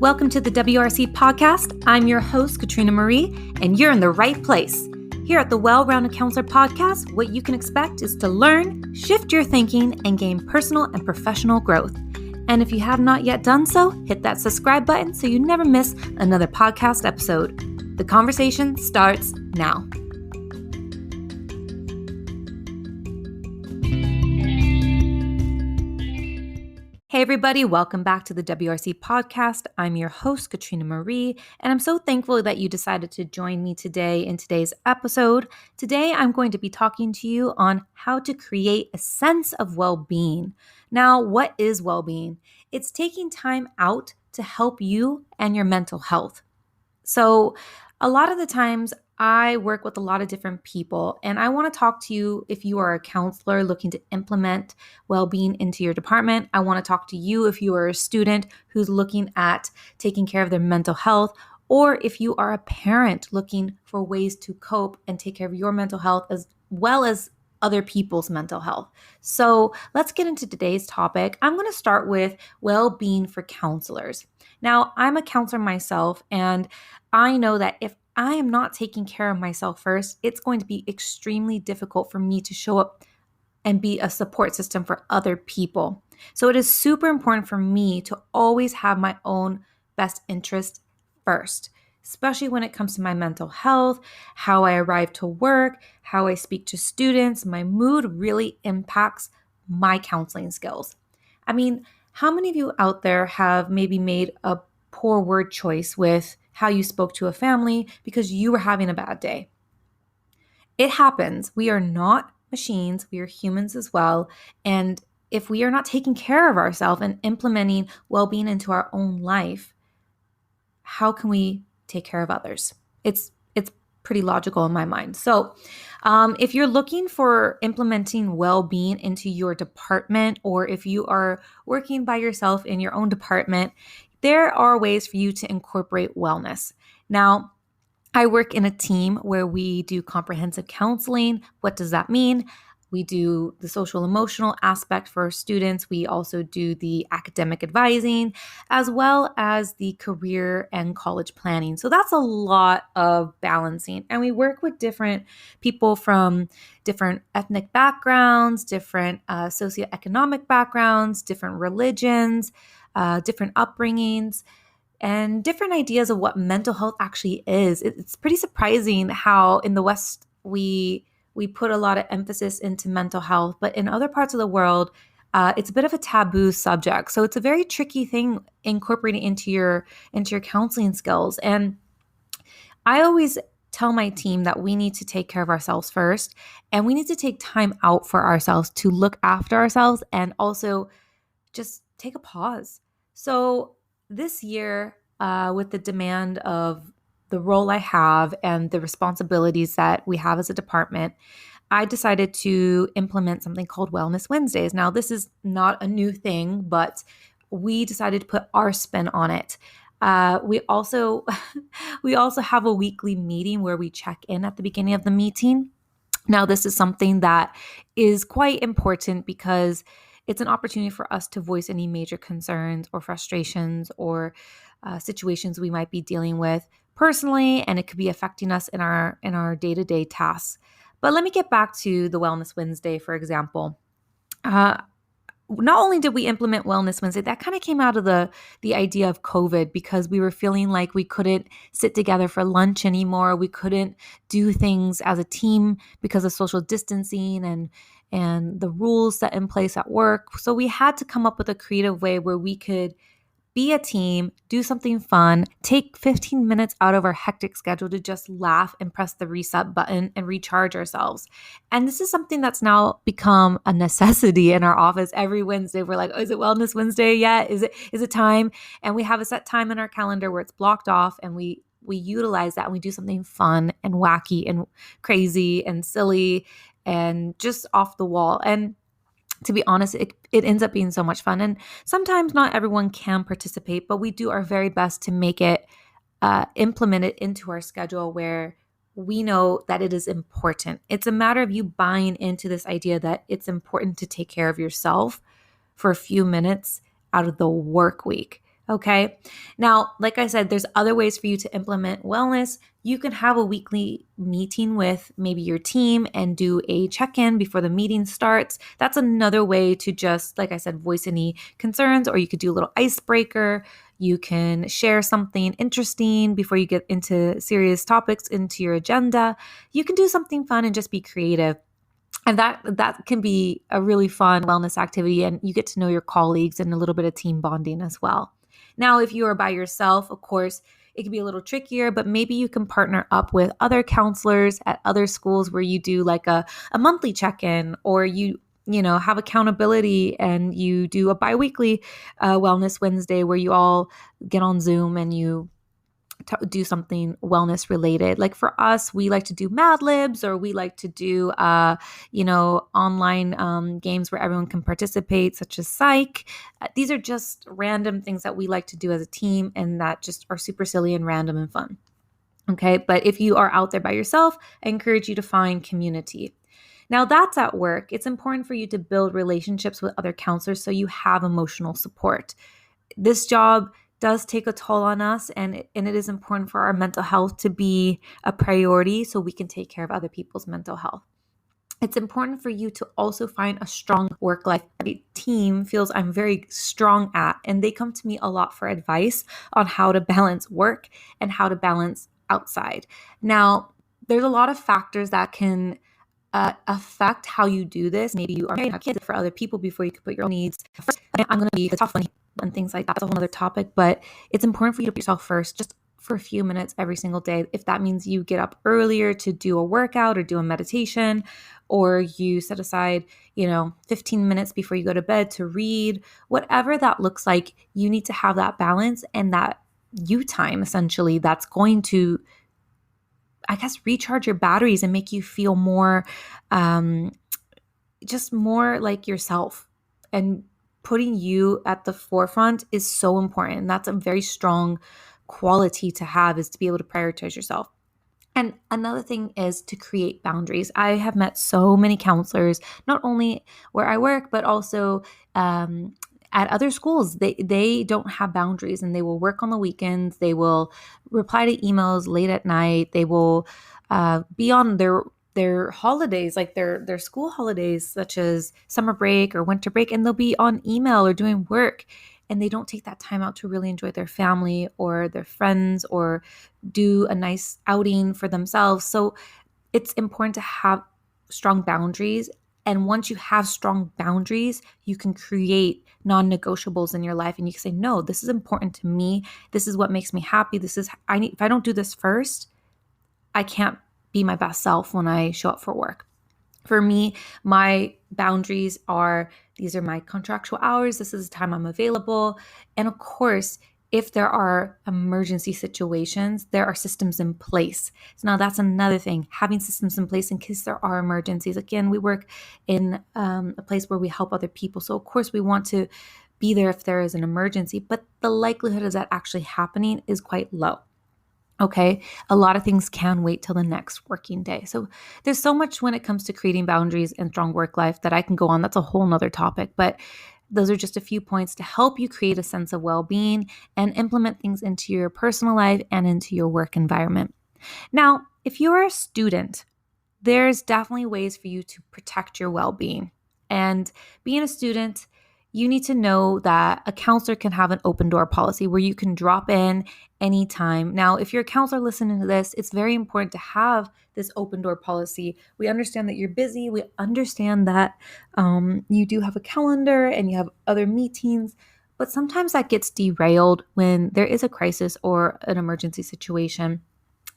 Welcome to the WRC podcast. I'm your host, Katrina Marie, and you're in the right place. Here at the Well-Rounded Counselor podcast, what you can expect is to learn, shift your thinking, and gain personal and professional growth. And if you have not yet done so, hit that subscribe button so you never miss another podcast episode. The conversation starts now. Hey everybody, welcome back to the WRC podcast. I'm your host, Katrina Marie, and I'm so thankful that you decided to join me today in today's episode. Today, I'm going to be talking to you on how to create a sense of well-being. Now, what is well-being? It's taking time out to help you and your mental health. So a lot of the times I work with a lot of different people, and I want to talk to you if you are a counselor looking to implement well-being into your department. I want to talk to you if you are a student who's looking at taking care of their mental health, or if you are a parent looking for ways to cope and take care of your mental health as well as other people's mental health. So let's get into today's topic. I'm going to start with well-being for counselors. Now, I'm a counselor myself, and I know that if I am not taking care of myself first, it's going to be extremely difficult for me to show up and be a support system for other people. So it is super important for me to always have my own best interest first, especially when it comes to my mental health, how I arrive to work, how I speak to students. My mood really impacts my counseling skills. I mean, how many of you out there have maybe made a poor word choice with how you spoke to a family because you were having a bad day? It happens. We are not machines. We are humans as well. And if we are not taking care of ourselves and implementing well-being into our own life, how can we take care of others? It's pretty logical in my mind. So if you're looking for implementing well-being into your department, or if you are working by yourself in your own department, there are ways for you to incorporate wellness. Now, I work in a team where we do comprehensive counseling. What does that mean? We do the social emotional aspect for students. We also do the academic advising, as well as the career and college planning. So that's a lot of balancing. And we work with different people from different ethnic backgrounds, different socioeconomic backgrounds, different religions, different upbringings, and different ideas of what mental health actually is. It's pretty surprising how in the West we put a lot of emphasis into mental health, but in other parts of the world, it's a bit of a taboo subject. So it's a very tricky thing incorporating into your counseling skills. And I always tell my team that we need to take care of ourselves first, and we need to take time out for ourselves to look after ourselves and also just take a pause. So this year, with the demand of the role I have and the responsibilities that we have as a department, I decided to implement something called Wellness Wednesdays. Now, this is not a new thing, but we decided to put our spin on it. We also have a weekly meeting where we check in at the beginning of the meeting. Now, this is something that is quite important because it's an opportunity for us to voice any major concerns or frustrations or situations we might be dealing with personally, and it could be affecting us in our day-to-day tasks. But let me get back to the Wellness Wednesday, for example. Not only did we implement Wellness Wednesday, that kind of came out of the idea of COVID, because we were feeling like we couldn't sit together for lunch anymore. We couldn't do things as a team because of social distancing and the rules set in place at work. So we had to come up with a creative way where we could be a team, do something fun, take 15 minutes out of our hectic schedule to just laugh and press the reset button and recharge ourselves. And this is something that's now become a necessity in our office. Every Wednesday, we're like, oh, is it Wellness Wednesday yet? Is it time? And we have a set time in our calendar where it's blocked off, and we utilize that and we do something fun and wacky and crazy and silly and just off the wall. And to be honest, it ends up being so much fun. And sometimes not everyone can participate, but we do our very best to make it implement it into our schedule where we know that it is important. It's a matter of you buying into this idea that it's important to take care of yourself for a few minutes out of the work week. Okay. Now, like I said, there's other ways for you to implement wellness. You can have a weekly meeting with maybe your team and do a check-in before the meeting starts. That's another way to just, like I said, voice any concerns, or you could do a little icebreaker. You can share something interesting before you get into serious topics into your agenda. You can do something fun and just be creative. And that can be a really fun wellness activity, and you get to know your colleagues and a little bit of team bonding as well. Now, if you are by yourself, of course, it can be a little trickier, but maybe you can partner up with other counselors at other schools where you do like a monthly check-in, or you have accountability and you do a biweekly wellness Wednesday where you all get on Zoom and you do something wellness related. Like for us, we like to do Mad Libs, or we like to do, online games where everyone can participate, such as Psych. These are just random things that we like to do as a team and that just are super silly and random and fun. Okay. But if you are out there by yourself, I encourage you to find community. Now that's at work. It's important for you to build relationships with other counselors so you have emotional support. This job does take a toll on us, and it is important for our mental health to be a priority so we can take care of other people's mental health. It's important for you to also find a strong work life team feels I'm very strong at, and they come to me a lot for advice on how to balance work and how to balance outside. Now, there's a lot of factors that can affect how you do this. Maybe you are married and have kids for other people before you can put your own needs first. I'm going to be the tough one and things like that. That's a whole other topic, but it's important for you to put yourself first just for a few minutes every single day. If that means you get up earlier to do a workout or do a meditation, or you set aside, 15 minutes before you go to bed to read, whatever that looks like, you need to have that balance and that you time essentially that's going to, I guess, recharge your batteries and make you feel more, just more like yourself. And putting you at the forefront is so important. And that's a very strong quality to have, is to be able to prioritize yourself. And another thing is to create boundaries. I have met so many counselors, not only where I work, but also at other schools. They don't have boundaries, and they will work on the weekends. They will reply to emails late at night. They will be on their holidays, like their school holidays, such as summer break or winter break, and they'll be on email or doing work. And they don't take that time out to really enjoy their family or their friends or do a nice outing for themselves. So it's important to have strong boundaries. And once you have strong boundaries, you can create non-negotiables in your life. And you can say, no, this is important to me. This is what makes me happy. If I don't do this first, I can't be my best self when I show up for work. For me, my boundaries are, these are my contractual hours. This is the time I'm available. And of course, if there are emergency situations, there are systems in place. So now that's another thing, having systems in place in case there are emergencies. Again, we work in a place where we help other people. So of course, we want to be there if there is an emergency, but the likelihood of that actually happening is quite low. Okay, a lot of things can wait till the next working day. So there's so much when it comes to creating boundaries and strong work life that I can go on. That's a whole nother topic, but those are just a few points to help you create a sense of well-being and implement things into your personal life and into your work environment. Now, if you're a student, there's definitely ways for you to protect your well-being. And being a student, you need to know that a counselor can have an open door policy where you can drop in anytime. Now, if you're a counselor listening to this, it's very important to have this open door policy. We understand that you're busy. We understand that you do have a calendar and you have other meetings, but sometimes that gets derailed when there is a crisis or an emergency situation.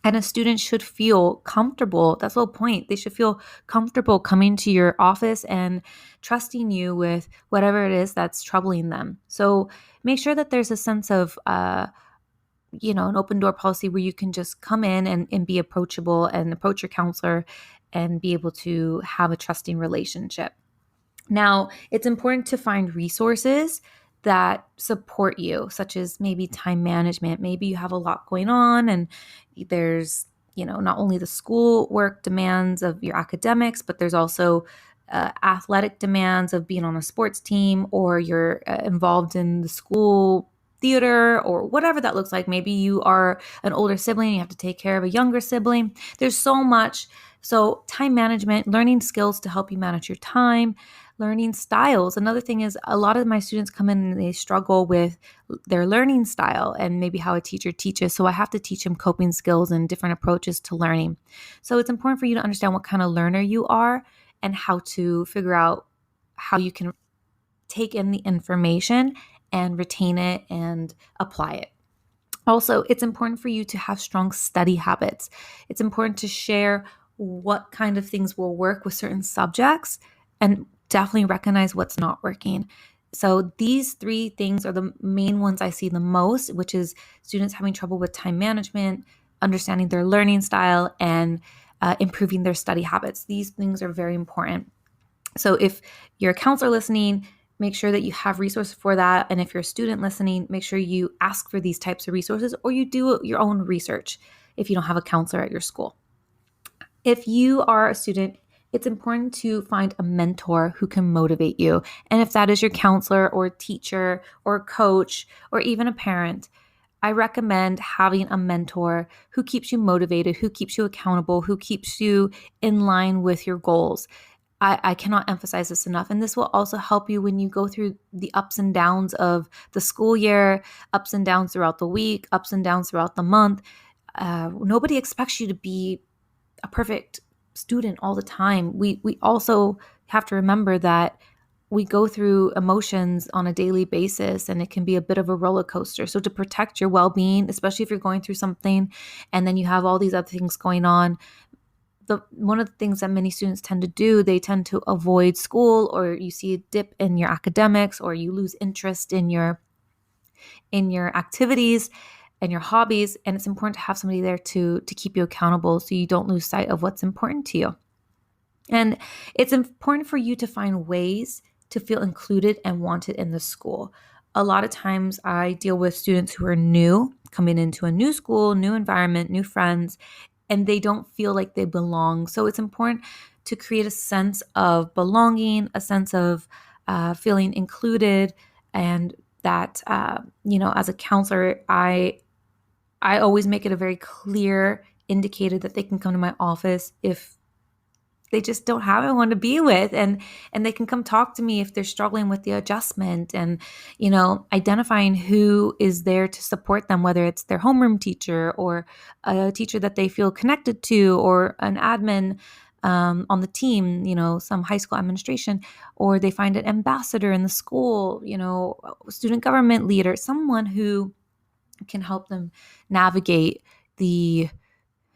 And a student should feel comfortable. That's the whole point. They should feel comfortable coming to your office and trusting you with whatever it is that's troubling them. So make sure that there's a sense of, an open door policy where you can just come in and be approachable and approach your counselor and be able to have a trusting relationship. Now, it's important to find resources that support you, such as maybe time management. Maybe you have a lot going on and there's, not only the school work demands of your academics, but there's also athletic demands of being on a sports team, or you're involved in the school theater or whatever that looks like. Maybe you are an older sibling, you have to take care of a younger sibling. There's so much. So time management, learning skills to help you manage your time, learning styles. Another thing is a lot of my students come in and they struggle with their learning style and maybe how a teacher teaches. So I have to teach them coping skills and different approaches to learning. So it's important for you to understand what kind of learner you are and how to figure out how you can take in the information and retain it and apply it. Also, it's important for you to have strong study habits. It's important to share what kind of things will work with certain subjects and definitely recognize what's not working. So these three things are the main ones I see the most, which is students having trouble with time management, understanding their learning style, and improving their study habits. These things are very important. So if you're a counselor listening, make sure that you have resources for that. And if you're a student listening, make sure you ask for these types of resources or you do your own research if you don't have a counselor at your school. If you are a student, it's important to find a mentor who can motivate you. And if that is your counselor or teacher or coach or even a parent, I recommend having a mentor who keeps you motivated, who keeps you accountable, who keeps you in line with your goals. I cannot emphasize this enough. And this will also help you when you go through the ups and downs of the school year, ups and downs throughout the week, ups and downs throughout the month. Nobody expects you to be a perfect student all the time. We also have to remember that we go through emotions on a daily basis and it can be a bit of a roller coaster. So to protect your well-being, especially if you're going through something and then you have all these other things going on, one of the things that many students tend to do, they tend to avoid school, or you see a dip in your academics, or you lose interest in your activities and your hobbies. And it's important to have somebody there to keep you accountable so you don't lose sight of what's important to you. And it's important for you to find ways to feel included and wanted in the school. A lot of times I deal with students who are new, coming into a new school, new environment, new friends, and they don't feel like they belong. So it's important to create a sense of belonging, a sense of feeling included, and that, as a counselor, I always make it a very clear indicator that they can come to my office if they just don't have anyone to be with, and they can come talk to me if they're struggling with the adjustment, and identifying who is there to support them, whether it's their homeroom teacher or a teacher that they feel connected to, or an admin on the team, some high school administration, or they find an ambassador in the school, student government leader, someone who can help them navigate the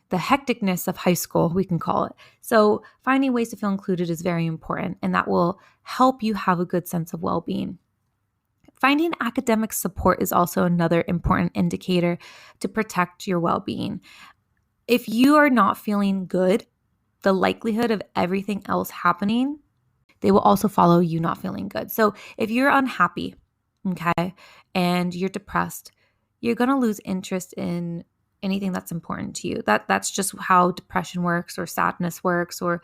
hecticness of high school, we can call it. So finding ways to feel included is very important, and that will help you have a good sense of well-being. Finding academic support is also another important indicator to protect your well-being. If you are not feeling good, the likelihood of everything else happening, they will also follow you not feeling good. So if you're unhappy, okay, and you're depressed, you're going to lose interest in anything that's important to you. That's just how depression works, or sadness works, or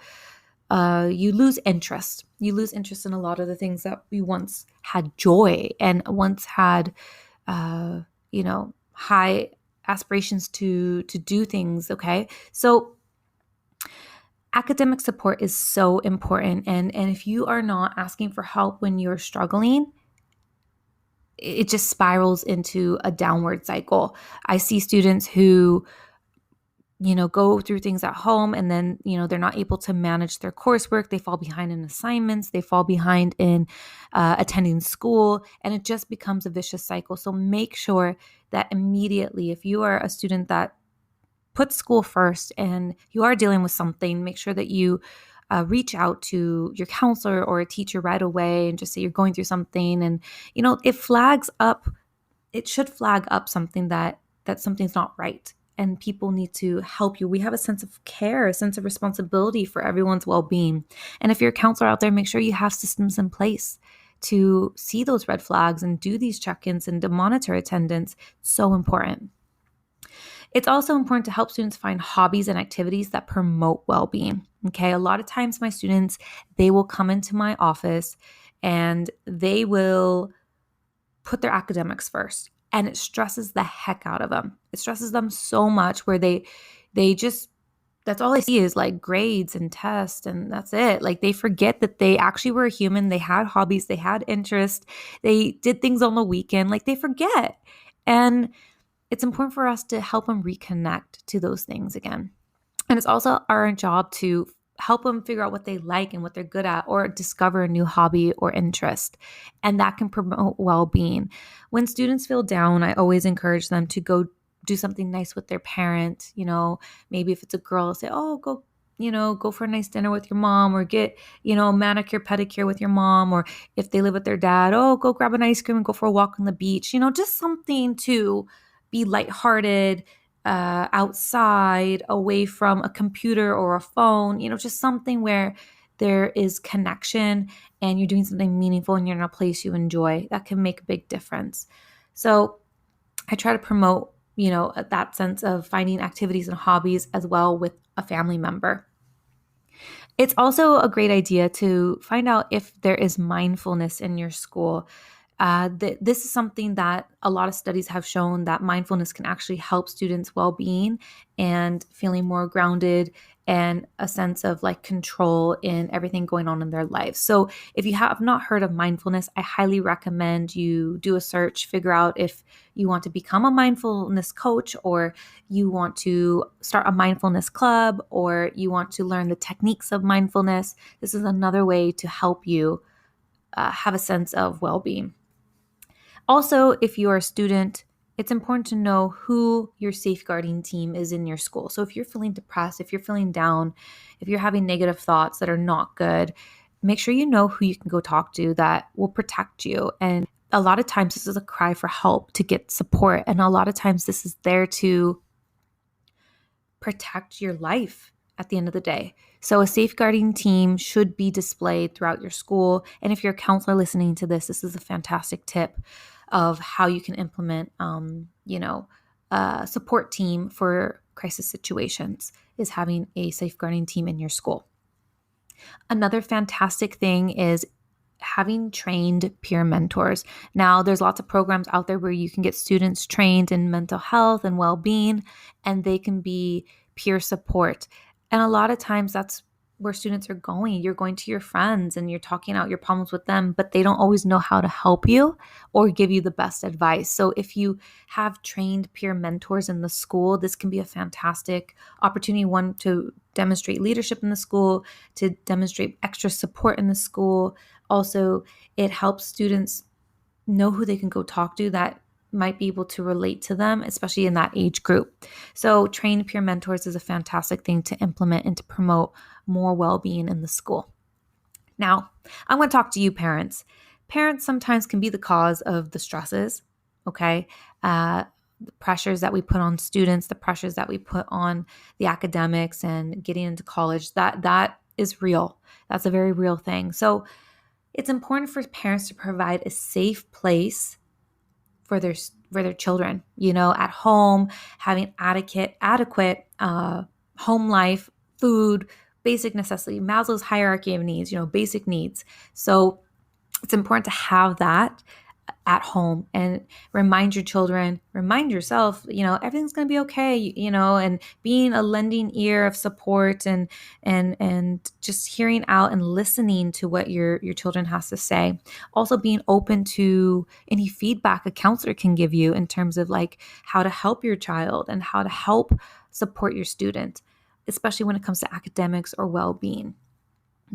you lose interest. You lose interest in a lot of the things that we once had joy and once had, high aspirations to do things. Okay, so academic support is so important, and if you are not asking for help when you're struggling, it just spirals into a downward cycle. I see students who, go through things at home, and then, they're not able to manage their coursework. They fall behind in assignments. They fall behind in attending school, and it just becomes a vicious cycle. So make sure that immediately, if you are a student that puts school first and you are dealing with something, make sure that you reach out to your counselor or a teacher right away and just say you're going through something. And, it should flag up something that something's not right, and people need to help you. We have a sense of care, a sense of responsibility for everyone's well-being. And if you're a counselor out there, make sure you have systems in place to see those red flags and do these check-ins and to monitor attendance. It's so important. It's also important to help students find hobbies and activities that promote well-being. Okay, a lot of times my students, they will come into my office and they will put their academics first. and it stresses the heck out of them. It stresses them so much where they just, that's all they see is like grades and tests, and that's it. Like they forget that they actually were a human. They had hobbies, they had interests, they did things on the weekend. Like they forget. And it's important for us to help them reconnect to those things again. And it's also our job to help them figure out what they like and what they're good at, or discover a new hobby or interest. And that can promote well-being. When students feel down, I always encourage them to go do something nice with their parent. Maybe if it's a girl, say, oh, go for a nice dinner with your mom, or get, manicure, pedicure with your mom. Or if they live with their dad, oh, go grab an ice cream and go for a walk on the beach. Just something to be lighthearted, outside, away from a computer or a phone, just something where there is connection and you're doing something meaningful and you're in a place you enjoy. That can make a big difference. So I try to promote, that sense of finding activities and hobbies as well with a family member. It's also a great idea to find out if there is mindfulness in your school. This is something that a lot of studies have shown that mindfulness can actually help students' well-being and feeling more grounded and a sense of like control in everything going on in their lives. So if you have not heard of mindfulness, I highly recommend you do a search, figure out if you want to become a mindfulness coach, or you want to start a mindfulness club, or you want to learn the techniques of mindfulness. This is another way to help you have a sense of well-being. Also, if you're a student, it's important to know who your safeguarding team is in your school. So if you're feeling depressed, if you're feeling down, if you're having negative thoughts that are not good, make sure you know who you can go talk to that will protect you. And a lot of times this is a cry for help, to get support. And a lot of times this is there to protect your life at the end of the day. So a safeguarding team should be displayed throughout your school. And if you're a counselor listening to this is a fantastic tip of how you can implement, a support team for crisis situations, is having a safeguarding team in your school. Another fantastic thing is having trained peer mentors. Now, there's lots of programs out there where you can get students trained in mental health and well-being, and they can be peer support. And a lot of times that's where students are going. You're going to your friends and you're talking out your problems with them, but they don't always know how to help you or give you the best advice. So if you have trained peer mentors in the school, this can be a fantastic opportunity, one, to demonstrate leadership in the school, to demonstrate extra support in the school. Also, it helps students know who they can go talk to that might be able to relate to them, especially in that age group. So trained peer mentors is a fantastic thing to implement and to promote more well-being in the school. Now, I'm going to talk to you parents. Parents sometimes can be the cause of the stresses, okay? The pressures that we put on students, the pressures that we put on the academics and getting into college, that is real. That's a very real thing. So it's important for parents to provide a safe place for their children, at home, having adequate home life, food, basic necessity, Maslow's hierarchy of needs, basic needs. So it's important to have that at home, and remind your children, remind yourself, everything's going to be okay, and being a lending ear of support and just hearing out and listening to what your children has to say. Also being open to any feedback a counselor can give you in terms of like how to help your child and how to help support your student, especially when it comes to academics or well-being.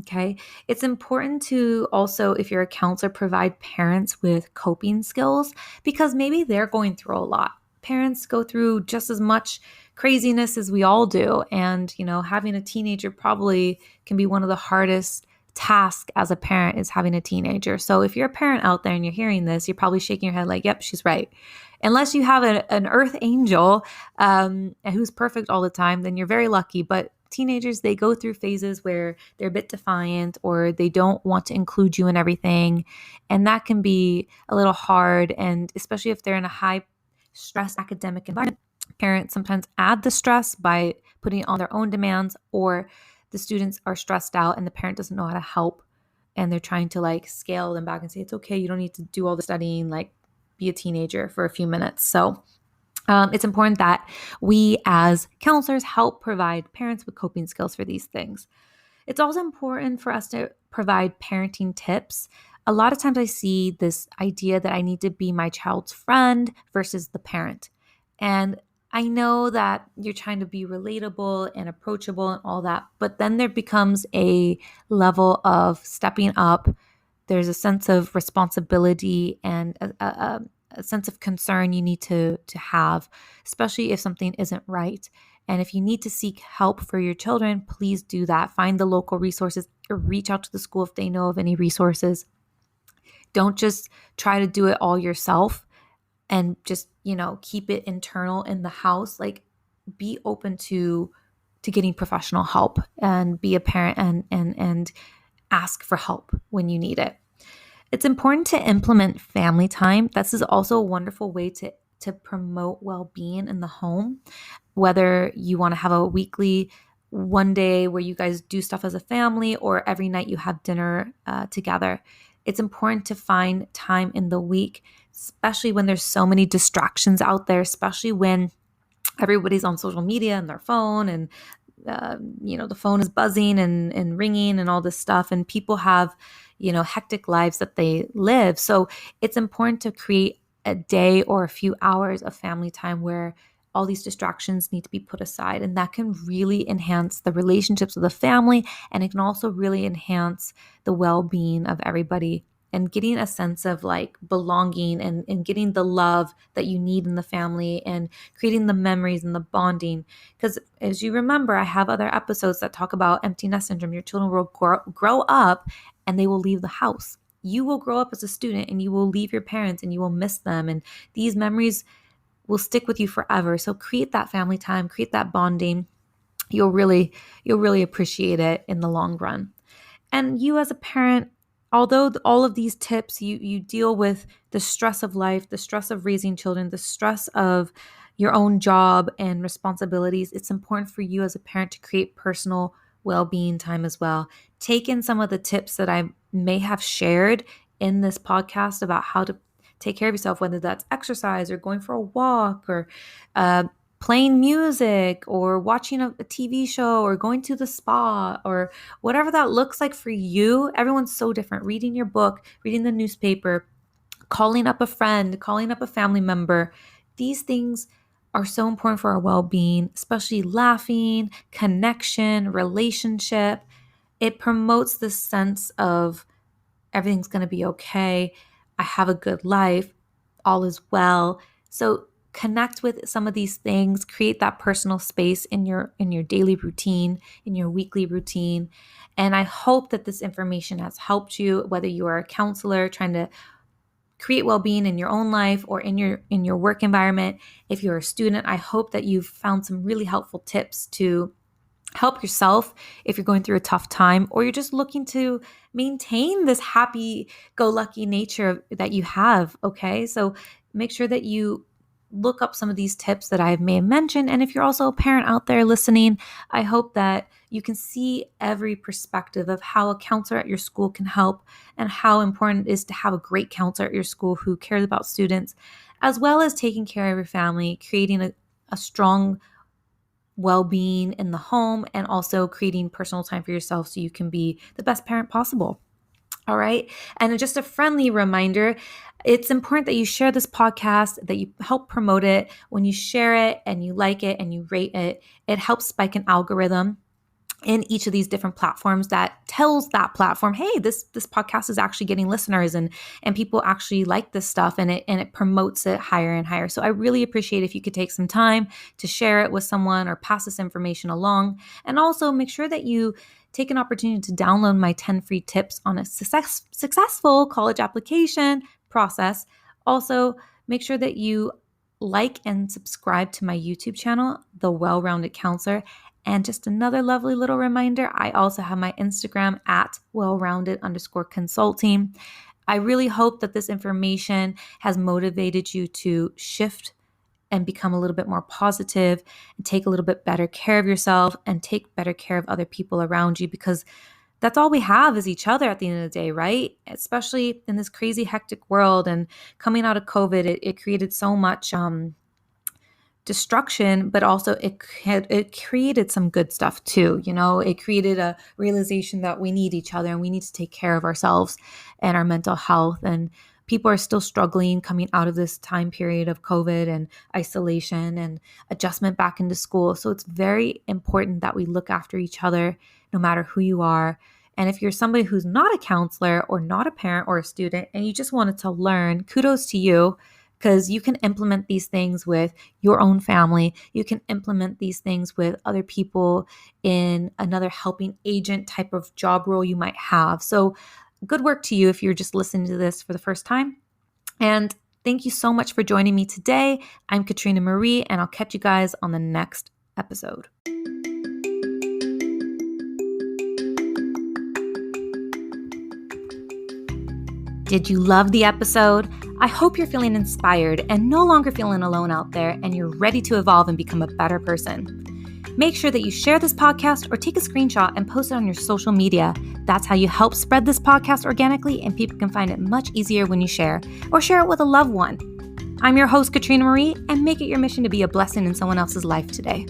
Okay. It's important to also, if you're a counselor, provide parents with coping skills, because maybe they're going through a lot. Parents go through just as much craziness as we all do. And, having a teenager probably can be one of the hardest tasks as a parent, is having a teenager. So if you're a parent out there and you're hearing this, you're probably shaking your head like, yep, she's right. Unless you have an earth angel who's perfect all the time, then you're very lucky. But teenagers, they go through phases where they're a bit defiant, or they don't want to include you in everything. And that can be a little hard. And especially if they're in a high stress academic environment, parents sometimes add the stress by putting on their own demands, or the students are stressed out and the parent doesn't know how to help. And they're trying to like scale them back and say, it's okay, you don't need to do all the studying. Like, be a teenager for a few minutes. So it's important that we as counselors help provide parents with coping skills for these things. It's also important for us to provide parenting tips. A lot of times I see this idea that I need to be my child's friend versus the parent. And I know that you're trying to be relatable and approachable and all that, but then there becomes a level of stepping up. There's a sense of responsibility and a sense of concern you need to have, especially if something isn't right. And if you need to seek help for your children, please do that. Find the local resources or reach out to the school if they know of any resources. Don't just try to do it all yourself and just, keep it internal in the house. Like, be open to getting professional help and be a parent and ask for help when you need it. It's important to implement family time. This is also a wonderful way to promote well-being in the home, whether you want to have a weekly one day where you guys do stuff as a family or every night you have dinner together. It's important to find time in the week, especially when there's so many distractions out there, especially when everybody's on social media and their phone and the phone is buzzing and ringing and all this stuff. And people have, hectic lives that they live. So it's important to create a day or a few hours of family time where all these distractions need to be put aside. And that can really enhance the relationships of the family. And it can also really enhance the well-being of everybody and getting a sense of like belonging and getting the love that you need in the family and creating the memories and the bonding. Because as you remember, I have other episodes that talk about empty nest syndrome. Your children will grow up and they will leave the house. You will grow up as a student and you will leave your parents and you will miss them. And these memories will stick with you forever. So create that family time, create that bonding. You'll really appreciate it in the long run. And you as a parent, although all of these tips, you deal with the stress of life, the stress of raising children, the stress of your own job and responsibilities, it's important for you as a parent to create personal well-being time as well. Take in some of the tips that I may have shared in this podcast about how to take care of yourself, whether that's exercise or going for a walk or playing music or watching a TV show or going to the spa or whatever that looks like for you. Everyone's so different. Reading your book, reading the newspaper, calling up a friend, calling up a family member. These things are so important for our well-being, especially laughing, connection, relationship. It promotes this sense of everything's going to be okay. I have a good life. All is well. So connect with some of these things, create that personal space in your daily routine, in your weekly routine. And I hope that this information has helped you, whether you are a counselor trying to create well-being in your own life or in your work environment. If you're a student, I hope that you've found some really helpful tips to help yourself if you're going through a tough time or you're just looking to maintain this happy-go-lucky nature that you have, okay? So make sure that you look up some of these tips that I may have mentioned. And if you're also a parent out there listening, I hope that you can see every perspective of how a counselor at your school can help and how important it is to have a great counselor at your school who cares about students, as well as taking care of your family, creating a strong well-being in the home, and also creating personal time for yourself so you can be the best parent possible. All right. And just a friendly reminder, it's important that you share this podcast, that you help promote it. When you share it and you like it and you rate it, it helps spike an algorithm in each of these different platforms that tells that platform, hey, this podcast is actually getting listeners and people actually like this stuff, and it promotes it higher and higher. So I really appreciate if you could take some time to share it with someone or pass this information along. And also make sure that you take an opportunity to download my 10 free tips on a successful college application process. Also, make sure that you like and subscribe to my YouTube channel, The Well-Rounded Counselor. And just another lovely little reminder, I also have my Instagram at wellrounded_consulting. I really hope that this information has motivated you to shift and become a little bit more positive and take a little bit better care of yourself and take better care of other people around you, because that's all we have is each other at the end of the day, right? Especially in this crazy, hectic world. And coming out of COVID, it created so much destruction, but also it created some good stuff too. It created a realization that we need each other and we need to take care of ourselves and our mental health. And people are still struggling coming out of this time period of COVID and isolation and adjustment back into school. So it's very important that we look after each other no matter who you are. And if you're somebody who's not a counselor or not a parent or a student and you just wanted to learn, kudos to you, because you can implement these things with your own family. You can implement these things with other people in another helping agent type of job role you might have. So good work to you if you're just listening to this for the first time. And thank you so much for joining me today. I'm Katrina Marie, and I'll catch you guys on the next episode. Did you love the episode? I hope you're feeling inspired and no longer feeling alone out there, and you're ready to evolve and become a better person. Make sure that you share this podcast or take a screenshot and post it on your social media. That's how you help spread this podcast organically, and people can find it much easier when you share, or share it with a loved one. I'm your host, Katrina Marie, and make it your mission to be a blessing in someone else's life today.